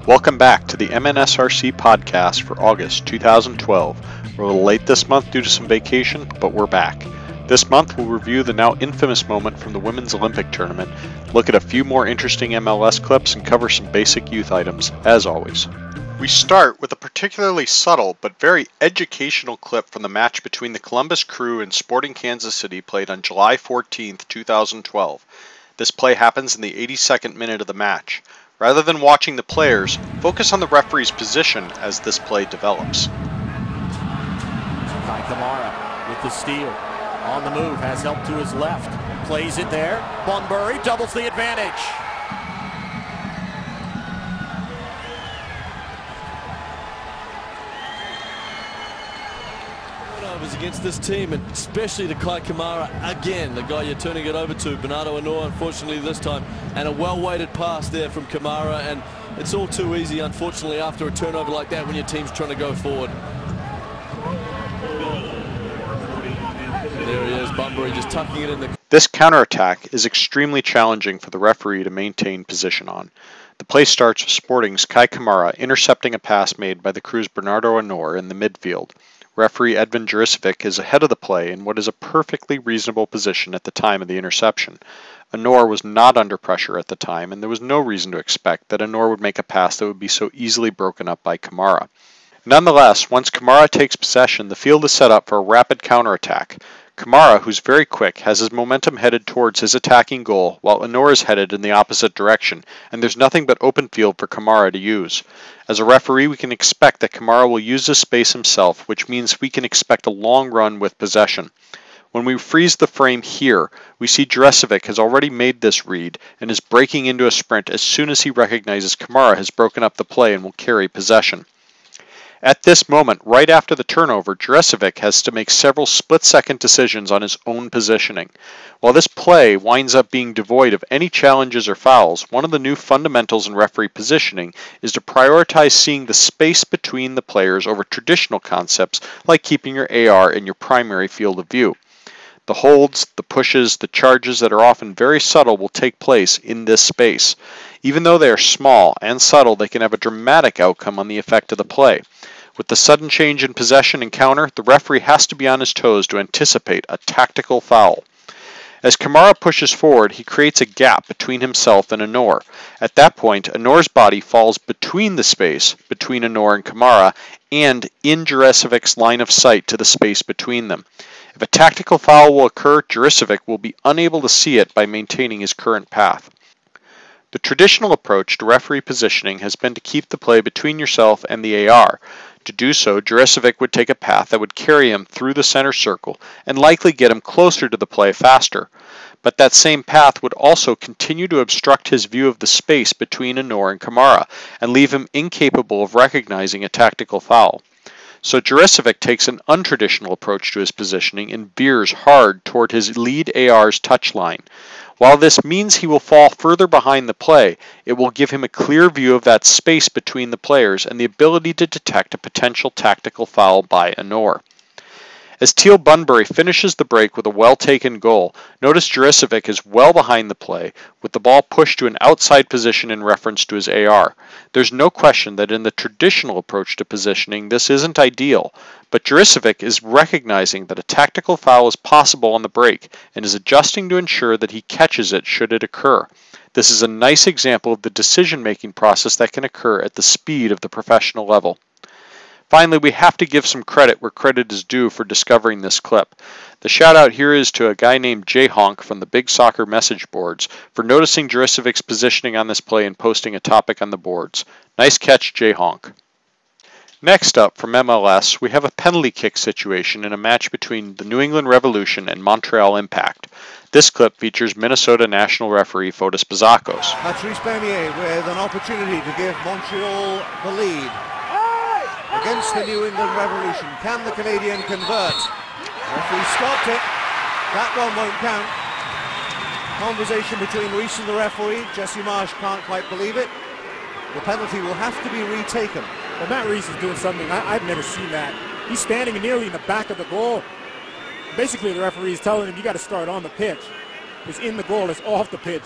Welcome back to the MNSRC podcast for August 2012. We're a little late this month due to some vacation, but we're back. This month we'll review the now infamous moment from the Women's Olympic Tournament, look at a few more interesting MLS clips, and cover some basic youth items, as always. We start with a particularly subtle but very educational clip from the match between the Columbus Crew and Sporting Kansas City played on July 14th, 2012. This play happens in the 82nd minute of the match. Rather than watching the players, focus on the referee's position as this play develops. Kai Kamara with the steal. On the move, has help to his left. Plays it there. Bunbury doubles the advantage. Turnovers against this team, and especially to Kai Kamara again, the guy you're turning it over to. Bernardo Anor, unfortunately this time, and a well-weighted pass there from Kamara, and it's all too easy, unfortunately, after a turnover like that when your team's trying to go forward. There he is, Bunbury just tucking it in the... This counterattack is extremely challenging for the referee to maintain position on. The play starts with Sporting's Kai Kamara intercepting a pass made by the Crew's Bernardo Anor in the midfield. Referee Edvin Juricevic is ahead of the play in what is a perfectly reasonable position at the time of the interception. Anor was not under pressure at the time, and there was no reason to expect that Anor would make a pass that would be so easily broken up by Kamara. Nonetheless, once Kamara takes possession, the field is set up for a rapid counterattack. Kamara, who's very quick, has his momentum headed towards his attacking goal, while Anor is headed in the opposite direction, and there's nothing but open field for Kamara to use. As a referee, we can expect that Kamara will use this space himself, which means we can expect a long run with possession. When we freeze the frame here, we see Juricevic has already made this read and is breaking into a sprint as soon as he recognizes Kamara has broken up the play and will carry possession. At this moment, right after the turnover, Juricevic has to make several split-second decisions on his own positioning. While this play winds up being devoid of any challenges or fouls, one of the new fundamentals in referee positioning is to prioritize seeing the space between the players over traditional concepts like keeping your AR in your primary field of view. The holds, the pushes, the charges that are often very subtle will take place in this space. Even though they are small and subtle, they can have a dramatic outcome on the effect of the play. With the sudden change in possession and counter, the referee has to be on his toes to anticipate a tactical foul. As Kamara pushes forward, he creates a gap between himself and Anor. At that point, Anor's body falls between the space between Anor and Kamara and in Juricevic's line of sight to the space between them. If a tactical foul will occur, Juricevic will be unable to see it by maintaining his current path. The traditional approach to referee positioning has been to keep the play between yourself and the AR. To do so, Juricevic would take a path that would carry him through the center circle and likely get him closer to the play faster. But that same path would also continue to obstruct his view of the space between Anor and Kamara and leave him incapable of recognizing a tactical foul. So Juricevic takes an untraditional approach to his positioning and veers hard toward his lead AR's touchline. While this means he will fall further behind the play, it will give him a clear view of that space between the players and the ability to detect a potential tactical foul by Anor. As Teal Bunbury finishes the break with a well-taken goal, notice Juricevic is well behind the play, with the ball pushed to an outside position in reference to his AR. There's no question that in the traditional approach to positioning, this isn't ideal, but Juricevic is recognizing that a tactical foul is possible on the break and is adjusting to ensure that he catches it should it occur. This is a nice example of the decision-making process that can occur at the speed of the professional level. Finally, we have to give some credit where credit is due for discovering this clip. The shout out here is to a guy named J-Honk from the Big Soccer message boards for noticing Juricevic's positioning on this play and posting a topic on the boards. Nice catch, J-Honk. Next up from MLS, we have a penalty kick situation in a match between the New England Revolution and Montreal Impact. This clip features Minnesota national referee Fotis Bazakos. Patrice Bernier with an opportunity to give Montreal the lead against the New England Revolution. Can the Canadian convert? Referee stopped it. That one won't count. Conversation between Reese and the referee. Jesse Marsh can't quite believe it. The penalty will have to be retaken. Well, Matt Reese is doing something I've never seen that. He's standing nearly in the back of the goal. Basically, the referee is telling him you got to start on the pitch. It's in the goal, it's off the pitch.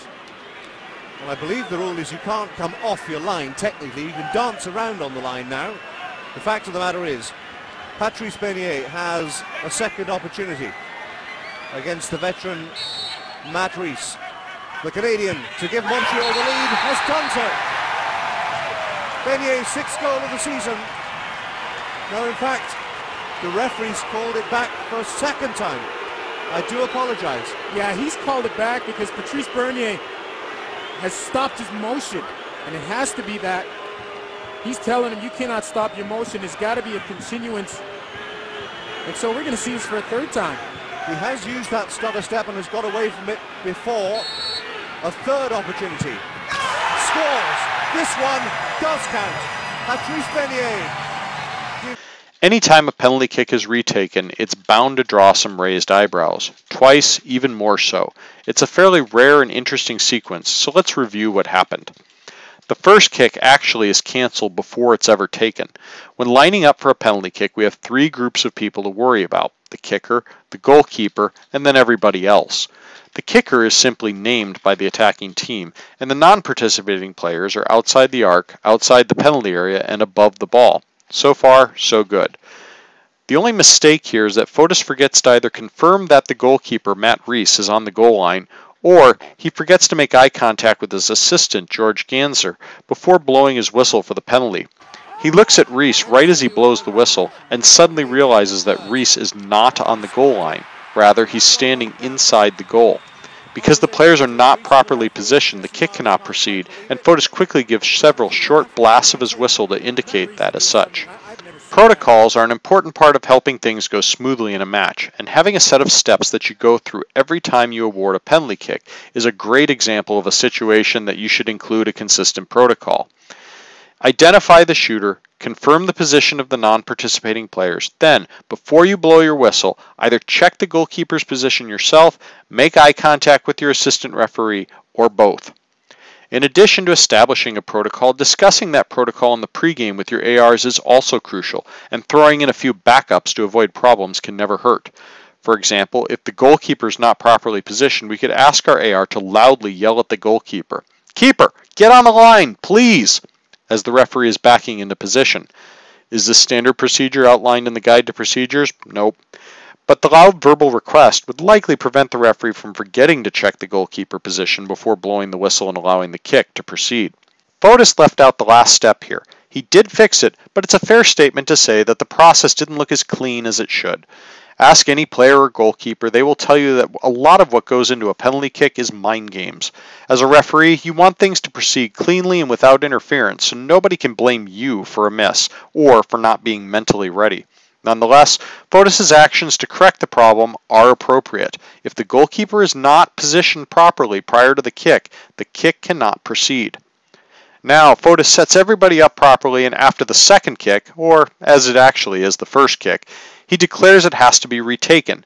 Well, I believe the rule is you can't come off your line technically. You can dance around on the line now. The fact of the matter is, Patrice Bernier has a second opportunity against the veteran Matt Rees. The Canadian, to give Montreal the lead, has done so. Bernier's 6th goal of the season. Now, in fact, the referee's called it back for a second time. I do apologise. Yeah, he's called it back because Patrice Bernier has stopped his motion, and it has to be that. He's telling him you cannot stop your motion. It's got to be a continuance. And so we're going to see this for a third time. He has used that stutter step and has got away from it before. A third opportunity. Scores. This one does count. Patrice Bernier. Anytime a penalty kick is retaken, it's bound to draw some raised eyebrows. Twice, even more so. It's a fairly rare and interesting sequence, so let's review what happened. The first kick actually is canceled before it's ever taken. When lining up for a penalty kick, we have 3 groups of people to worry about: the kicker, the goalkeeper, and then everybody else. The kicker is simply named by the attacking team, and the non-participating players are outside the arc, outside the penalty area, and above the ball. So far, so good. The only mistake here is that Fotis forgets to either confirm that the goalkeeper, Matt Rees, is on the goal line, or he forgets to make eye contact with his assistant, George Ganser, before blowing his whistle for the penalty. He looks at Rees right as he blows the whistle and suddenly realizes that Rees is not on the goal line. Rather, he's standing inside the goal. Because the players are not properly positioned, the kick cannot proceed, and Fotis quickly gives several short blasts of his whistle to indicate that as such. Protocols are an important part of helping things go smoothly in a match, and having a set of steps that you go through every time you award a penalty kick is a great example of a situation that you should include a consistent protocol. Identify the shooter, confirm the position of the non-participating players, then, before you blow your whistle, either check the goalkeeper's position yourself, make eye contact with your assistant referee, or both. In addition to establishing a protocol, discussing that protocol in the pregame with your ARs is also crucial, and throwing in a few backups to avoid problems can never hurt. For example, if the goalkeeper is not properly positioned, we could ask our AR to loudly yell at the goalkeeper, "Keeper, get on the line, please!" as the referee is backing into position. Is this standard procedure outlined in the Guide to Procedures? Nope. But the loud verbal request would likely prevent the referee from forgetting to check the goalkeeper position before blowing the whistle and allowing the kick to proceed. Fotis left out the last step here. He did fix it, but it's a fair statement to say that the process didn't look as clean as it should. Ask any player or goalkeeper, they will tell you that a lot of what goes into a penalty kick is mind games. As a referee, you want things to proceed cleanly and without interference, so nobody can blame you for a miss or for not being mentally ready. Nonetheless, Fotis' actions to correct the problem are appropriate. If the goalkeeper is not positioned properly prior to the kick cannot proceed. Now, Fotis sets everybody up properly, and after the second kick, or as it actually is the first kick, he declares it has to be retaken.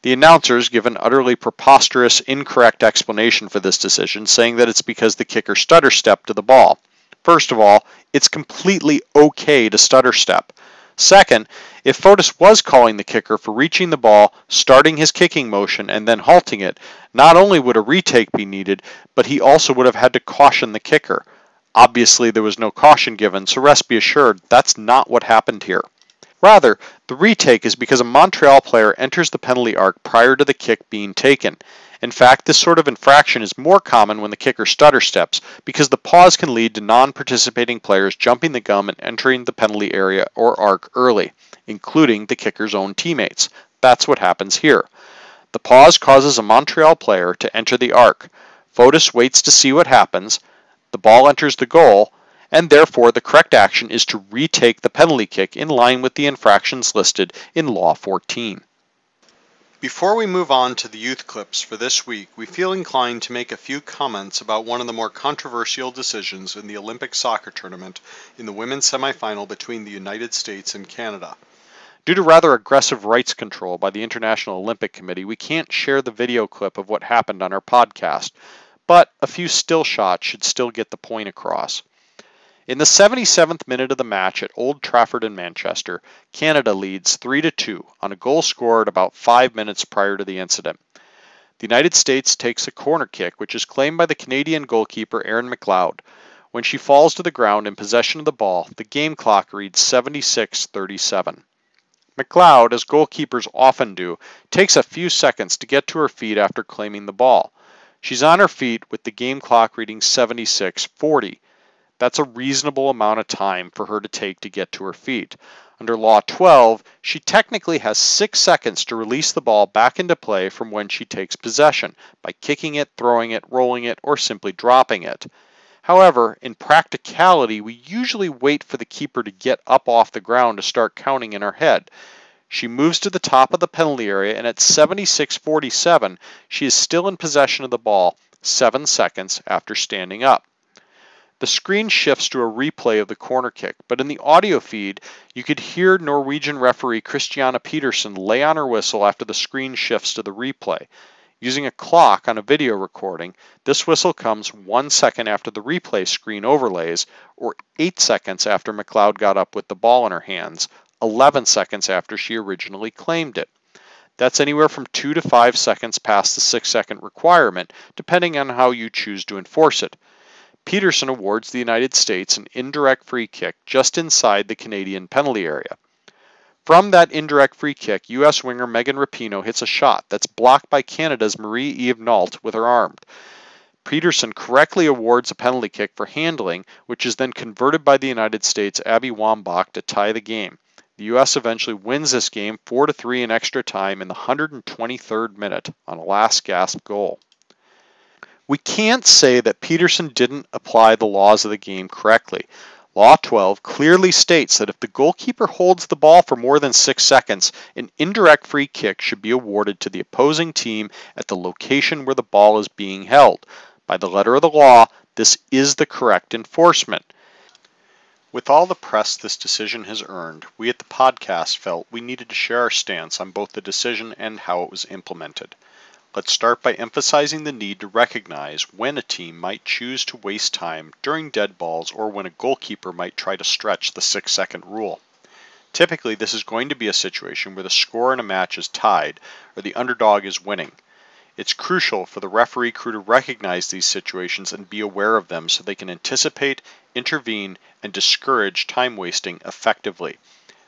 The announcers give an utterly preposterous, incorrect explanation for this decision, saying that it's because the kicker stutter stepped to the ball. First of all, it's completely okay to stutter step. Second, if Fotis was calling the kicker for reaching the ball, starting his kicking motion, and then halting it, not only would a retake be needed, but he also would have had to caution the kicker. Obviously, there was no caution given, so rest be assured that's not what happened here. Rather, the retake is because a Montreal player enters the penalty arc prior to the kick being taken. In fact, this sort of infraction is more common when the kicker stutter steps, because the pause can lead to non-participating players jumping the gum and entering the penalty area or arc early, including the kicker's own teammates. That's what happens here. The pause causes a Montreal player to enter the arc. Fotis waits to see what happens. The ball enters the goal, and therefore the correct action is to retake the penalty kick in line with the infractions listed in Law 14. Before we move on to the youth clips for this week, we feel inclined to make a few comments about one of the more controversial decisions in the Olympic soccer tournament in the women's semifinal between the United States and Canada. Due to rather aggressive rights control by the International Olympic Committee, we can't share the video clip of what happened on our podcast, but a few still shots should still get the point across. In the 77th minute of the match at Old Trafford in Manchester, Canada leads 3-2 on a goal scored about 5 minutes prior to the incident. The United States takes a corner kick, which is claimed by the Canadian goalkeeper Erin McLeod. When she falls to the ground in possession of the ball, the game clock reads 76:37. McLeod, as goalkeepers often do, takes a few seconds to get to her feet after claiming the ball. She's on her feet with the game clock reading 76:40. That's a reasonable amount of time for her to take to get to her feet. Under Law 12, she technically has 6 seconds to release the ball back into play from when she takes possession, by kicking it, throwing it, rolling it, or simply dropping it. However, in practicality, we usually wait for the keeper to get up off the ground to start counting in our head. She moves to the top of the penalty area, and at 76:47, she is still in possession of the ball 7 seconds after standing up. The screen shifts to a replay of the corner kick, but in the audio feed, you could hear Norwegian referee Christiana Petersen lay on her whistle after the screen shifts to the replay. Using a clock on a video recording, this whistle comes 1 second after the replay screen overlays, or 8 seconds after McLeod got up with the ball in her hands, 11 seconds after she originally claimed it. That's anywhere from 2 to 5 seconds past the 6-second requirement, depending on how you choose to enforce it. Petersen awards the United States an indirect free kick just inside the Canadian penalty area. From that indirect free kick, U.S. winger Megan Rapinoe hits a shot that's blocked by Canada's Marie-Eve Nault with her arm. Petersen correctly awards a penalty kick for handling, which is then converted by the United States' Abby Wambach to tie the game. The U.S. eventually wins this game 4-3 in extra time in the 123rd minute on a last gasp goal. We can't say that Petersen didn't apply the laws of the game correctly. Law 12 clearly states that if the goalkeeper holds the ball for more than 6 seconds, an indirect free kick should be awarded to the opposing team at the location where the ball is being held. By the letter of the law, this is the correct enforcement. With all the press this decision has earned, we at the podcast felt we needed to share our stance on both the decision and how it was implemented. Let's start by emphasizing the need to recognize when a team might choose to waste time during dead balls or when a goalkeeper might try to stretch the 6-second rule. Typically, this is going to be a situation where the score in a match is tied or the underdog is winning. It's crucial for the referee crew to recognize these situations and be aware of them so they can anticipate, intervene, and discourage time wasting effectively.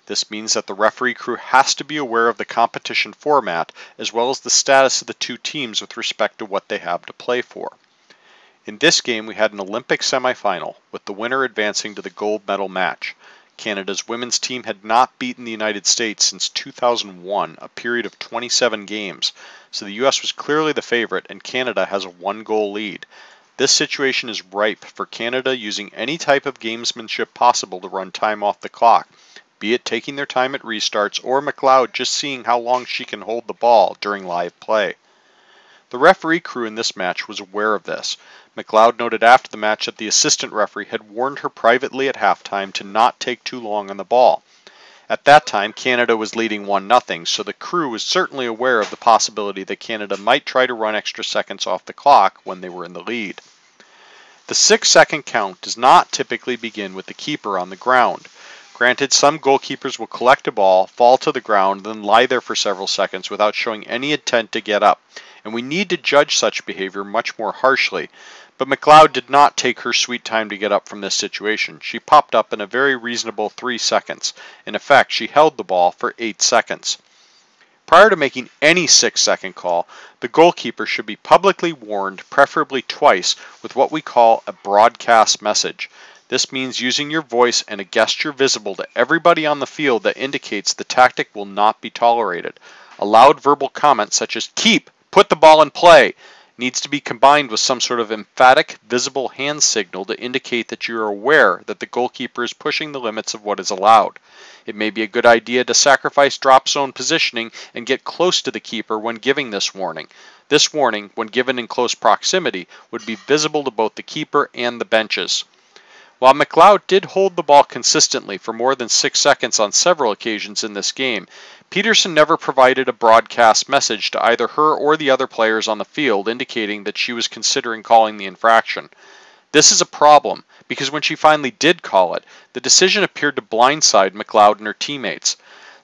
This means that the referee crew has to be aware of the competition format as well as the status of the two teams with respect to what they have to play for. In this game, we had an Olympic semifinal, with the winner advancing to the gold medal match. Canada's women's team had not beaten the United States since 2001, a period of 27 games, so the U.S. was clearly the favorite and Canada has a 1-goal lead. This situation is ripe for Canada using any type of gamesmanship possible to run time off the clock, be it taking their time at restarts or McLeod just seeing how long she can hold the ball during live play. The referee crew in this match was aware of this. McLeod noted after the match that the assistant referee had warned her privately at halftime to not take too long on the ball. At that time, Canada was leading 1-0, so the crew was certainly aware of the possibility that Canada might try to run extra seconds off the clock when they were in the lead. The 6-second count does not typically begin with the keeper on the ground. Granted, some goalkeepers will collect a ball, fall to the ground, then lie there for several seconds without showing any intent to get up, and we need to judge such behavior much more harshly. But McLeod did not take her sweet time to get up from this situation. She popped up in a very reasonable 3 seconds. In effect, she held the ball for 8 seconds. Prior to making any 6-second call, the goalkeeper should be publicly warned, preferably twice, with what we call a broadcast message. This means using your voice and a gesture visible to everybody on the field that indicates the tactic will not be tolerated. A loud verbal comment such as "keep," "put the ball in play," needs to be combined with some sort of emphatic, visible hand signal to indicate that you are aware that the goalkeeper is pushing the limits of what is allowed. It may be a good idea to sacrifice drop zone positioning and get close to the keeper when giving this warning. This warning, when given in close proximity, would be visible to both the keeper and the benches. While McLeod did hold the ball consistently for more than 6 seconds on several occasions in this game, Petersen never provided a broadcast message to either her or the other players on the field indicating that she was considering calling the infraction. This is a problem because when she finally did call it, the decision appeared to blindside McLeod and her teammates.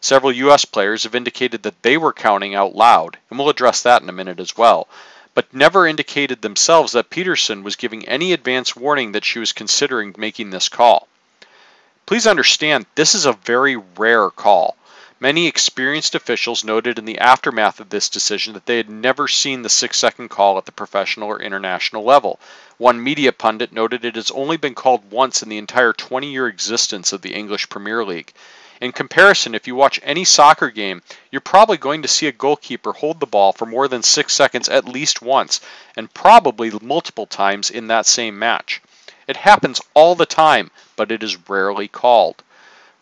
Several U.S. players have indicated that they were counting out loud, and we'll address that in a minute as well, but never indicated themselves that Peterson was giving any advance warning that she was considering making this call. Please understand, this is a very rare call. Many experienced officials noted in the aftermath of this decision that they had never seen the 6-second call at the professional or international level. One media pundit noted it has only been called once in the entire 20-year existence of the English Premier League. In comparison, if you watch any soccer game, you're probably going to see a goalkeeper hold the ball for more than 6 seconds at least once, and probably multiple times in that same match. It happens all the time, but it is rarely called.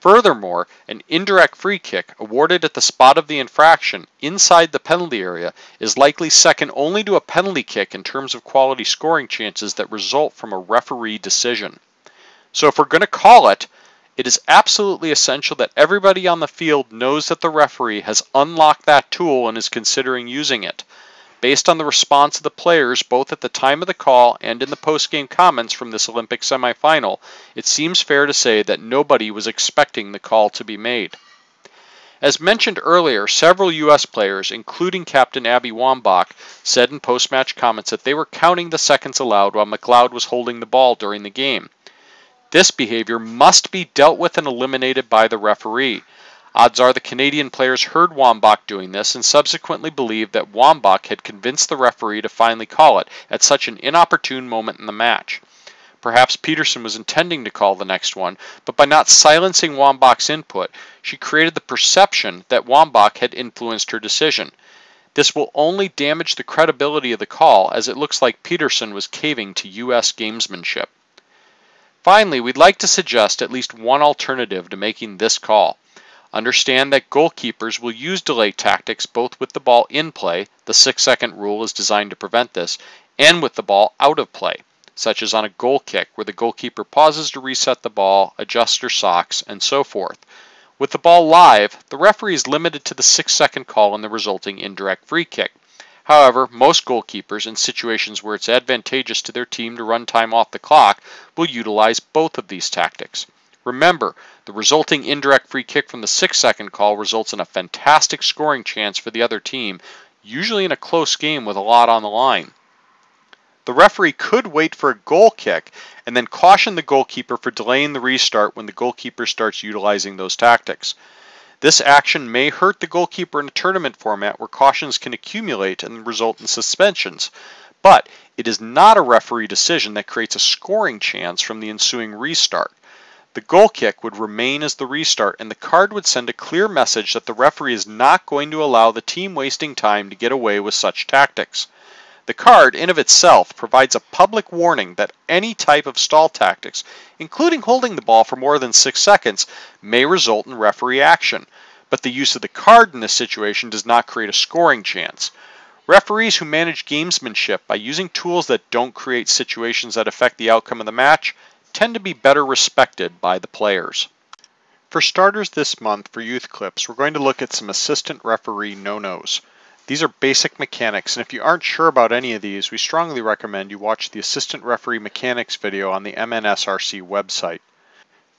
Furthermore, an indirect free kick awarded at the spot of the infraction inside the penalty area is likely second only to a penalty kick in terms of quality scoring chances that result from a referee decision. So if we're going to call it, it is absolutely essential that everybody on the field knows that the referee has unlocked that tool and is considering using it. Based on the response of the players both at the time of the call and in the post-game comments from this Olympic semifinal, it seems fair to say that nobody was expecting the call to be made. As mentioned earlier, several U.S. players, including Captain Abby Wambach, said in post-match comments that they were counting the seconds allowed while McLeod was holding the ball during the game. This behavior must be dealt with and eliminated by the referee. Odds are the Canadian players heard Wambach doing this and subsequently believed that Wambach had convinced the referee to finally call it at such an inopportune moment in the match. Perhaps Peterson was intending to call the next one, but by not silencing Wambach's input, she created the perception that Wambach had influenced her decision. This will only damage the credibility of the call, as it looks like Peterson was caving to U.S. gamesmanship. Finally, we'd like to suggest at least one alternative to making this call. Understand that goalkeepers will use delay tactics both with the ball in play, the 6-second rule is designed to prevent this, and with the ball out of play, such as on a goal kick where the goalkeeper pauses to reset the ball, adjust her socks, and so forth. With the ball live, the referee is limited to the 6-second call and the resulting indirect free kick. However, most goalkeepers, in situations where it's advantageous to their team to run time off the clock, will utilize both of these tactics. Remember, the resulting indirect free kick from the 6-second call results in a fantastic scoring chance for the other team, usually in a close game with a lot on the line. The referee could wait for a goal kick and then caution the goalkeeper for delaying the restart when the goalkeeper starts utilizing those tactics. This action may hurt the goalkeeper in a tournament format where cautions can accumulate and result in suspensions, but it is not a referee decision that creates a scoring chance from the ensuing restart. The goal kick would remain as the restart, and the card would send a clear message that the referee is not going to allow the team wasting time to get away with such tactics. The card, in of itself, provides a public warning that any type of stall tactics, including holding the ball for more than 6 seconds, may result in referee action, but the use of the card in this situation does not create a scoring chance. Referees who manage gamesmanship by using tools that don't create situations that affect the outcome of the match tend to be better respected by the players. For starters this month for Youth Clips, we're going to look at some assistant referee no-nos. These are basic mechanics, and if you aren't sure about any of these, we strongly recommend you watch the assistant referee mechanics video on the MNSRC website.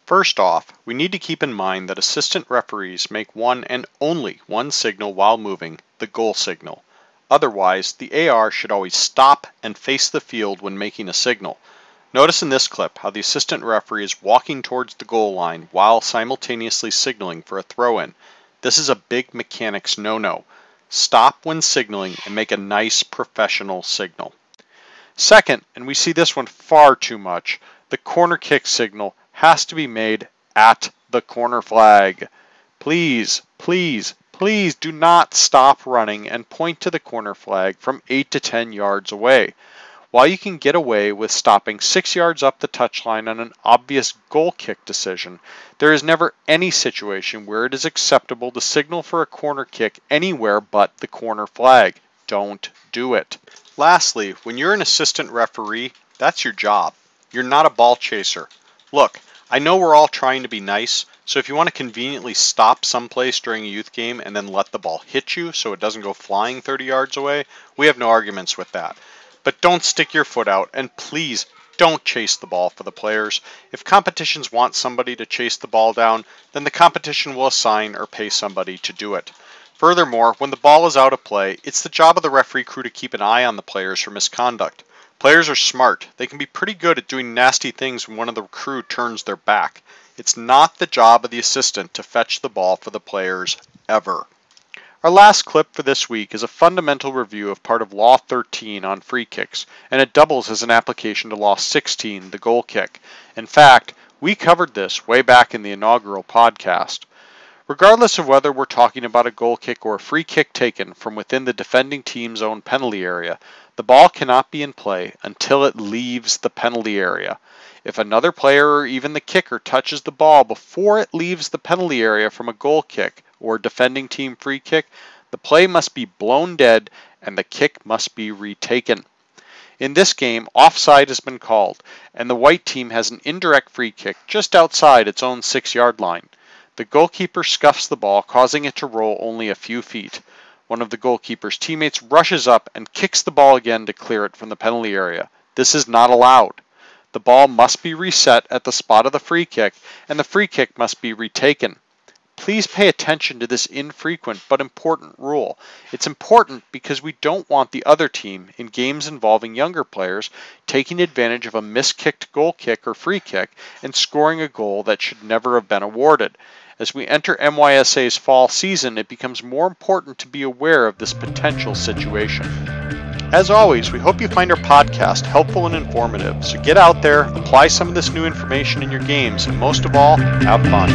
First off, we need to keep in mind that assistant referees make one and only one signal while moving, the goal signal. Otherwise, the AR should always stop and face the field when making a signal. Notice in this clip how the assistant referee is walking towards the goal line while simultaneously signaling for a throw-in. This is a big mechanics no-no. Stop when signaling and make a nice professional signal. Second, and we see this one far too much, the corner kick signal has to be made at the corner flag. Please, please, please do not stop running and point to the corner flag from 8 to 10 yards away. While you can get away with stopping 6 yards up the touchline on an obvious goal kick decision, there is never any situation where it is acceptable to signal for a corner kick anywhere but the corner flag. Don't do it. Lastly, when you're an assistant referee, that's your job. You're not a ball chaser. Look, I know we're all trying to be nice, so if you want to conveniently stop someplace during a youth game and then let the ball hit you so it doesn't go flying 30 yards away, we have no arguments with that. But don't stick your foot out, and please, Don't chase the ball for the players. If competitions want somebody to chase the ball down, then the competition will assign or pay somebody to do it. Furthermore, when the ball is out of play, it's the job of the referee crew to keep an eye on the players for misconduct. Players are smart. They can be pretty good at doing nasty things when one of the crew turns their back. It's not the job of the assistant to fetch the ball for the players, ever. Our last clip for this week is a fundamental review of part of Law 13 on free kicks, and it doubles as an application to Law 16, the goal kick. In fact, we covered this way back in the inaugural podcast. Regardless of whether we're talking about a goal kick or a free kick taken from within the defending team's own penalty area, the ball cannot be in play until it leaves the penalty area. If another player or even the kicker touches the ball before it leaves the penalty area from a goal kick or defending team free kick, the play must be blown dead and the kick must be retaken. In this game, offside has been called, and the white team has an indirect free kick just outside its own 6-yard line. The goalkeeper scuffs the ball, causing it to roll only a few feet. One of the goalkeeper's teammates rushes up and kicks the ball again to clear it from the penalty area. This is not allowed. The ball must be reset at the spot of the free kick, and the free kick must be retaken. Please pay attention to this infrequent but important rule. It's important because we don't want the other team, in games involving younger players, taking advantage of a miskicked goal kick or free kick and scoring a goal that should never have been awarded. As we enter MYSA's fall season, it becomes more important to be aware of this potential situation. As always, we hope you find our podcast helpful and informative, so get out there, apply some of this new information in your games, and most of all, have fun.